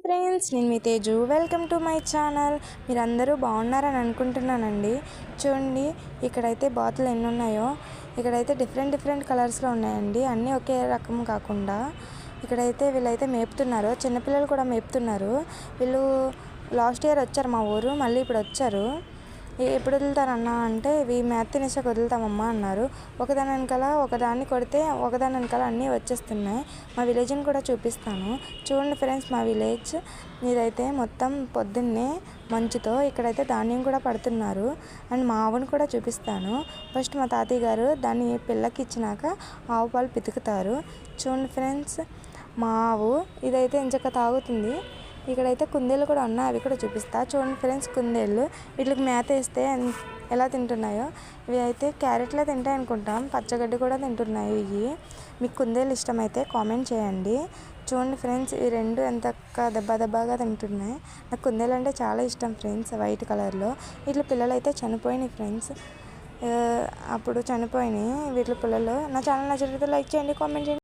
Friends, నేను మీ Teju. Welcome to my channel. మీరందరూ బాగున్నారని అనుకుంటున్నానండి. చూడండి, ఇక్కడైతే బాతులు ఎన్ని ఉన్నాయో. ఇక్కడైతే డిఫరెంట్ కలర్స్లో ఉన్నాయండి, అన్నీ ఒకే రకం కాకుండా. ఇక్కడైతే వీళ్ళైతే మేపుతున్నారు, చిన్నపిల్లలు కూడా మేపుతున్నారు. వీళ్ళు లాస్ట్ ఇయర్ వచ్చారు మా ఊరు, మళ్ళీ ఇప్పుడు వచ్చారు. ఎప్పుడు వదులుతారన్నా అంటే, ఇవి మేత తినేసాక వదులుతామమ్మా అన్నారు. ఒకదాని వెనకాల ఒకదాన్ని కొడితే ఒకదాని వెనకాల అన్నీ వచ్చేస్తున్నాయి. మా విలేజ్ని కూడా చూపిస్తాను. చూడండి ఫ్రెండ్స్, మా విలేజ్ ఇదైతే మొత్తం పొద్దున్నే మంచుతో. ఇక్కడైతే ధాన్యం కూడా పడుతున్నారు. అండ్ మా ఆవును కూడా చూపిస్తాను. ఫస్ట్ మా తాతయ్య గారు దాన్ని పిల్లకి ఇచ్చినాక ఆవు పాలు పితుకుతారు. చూడండి ఫ్రెండ్స్, మా ఆవు ఇదైతే ఇంచక్క తాగుతుంది. ఇక్కడైతే కుందేళ్ళు కూడా ఉన్నాయి, అవి కూడా చూపిస్తా. చూడండి ఫ్రెండ్స్, కుందేళ్ళు వీటికి మేత వేస్తే ఎలా తింటున్నాయో. ఇవి అయితే క్యారెట్లే తింటాయి అనుకుంటాం, పచ్చగడ్డి కూడా తింటున్నాయి. ఇవి మీకు కుందేళ్ళు ఇష్టమైతే కామెంట్ చేయండి. చూడండి ఫ్రెండ్స్, ఈ రెండు ఎంత దెబ్బగా తింటున్నాయి. నాకు కుందేళ్ళు అంటే చాలా ఇష్టం ఫ్రెండ్స్, వైట్ కలర్లో. వీటి పిల్లలు అయితే చనిపోయినాయి ఫ్రెండ్స్, అప్పుడు చనిపోయినాయి వీటి పిల్లలు. నా ఛానల్ నచ్చితే లైక్ చేయండి, కామెంట్ చేయండి.